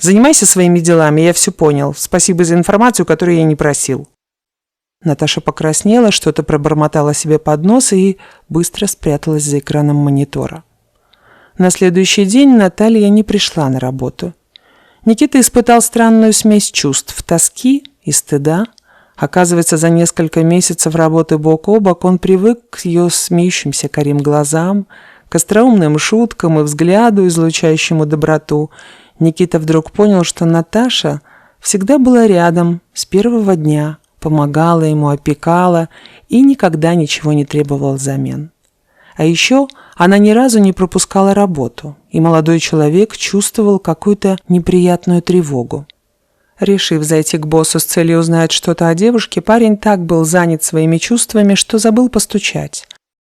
Занимайся своими делами, я все понял. Спасибо за информацию, которую я не просил». Наташа покраснела, что-то пробормотала себе под нос и быстро спряталась за экраном монитора. На следующий день Наталья не пришла на работу. Никита испытал странную смесь чувств – тоски и стыда. Оказывается, за несколько месяцев работы бок о бок он привык к ее смеющимся карим глазам, к остроумным шуткам и взгляду, излучающему доброту. Никита вдруг понял, что Наташа всегда была рядом с первого дня, помогала ему, опекала и никогда ничего не требовала взамен. А еще она ни разу не пропускала работу, и молодой человек чувствовал какую-то неприятную тревогу. Решив зайти к боссу с целью узнать что-то о девушке, парень так был занят своими чувствами, что забыл постучать.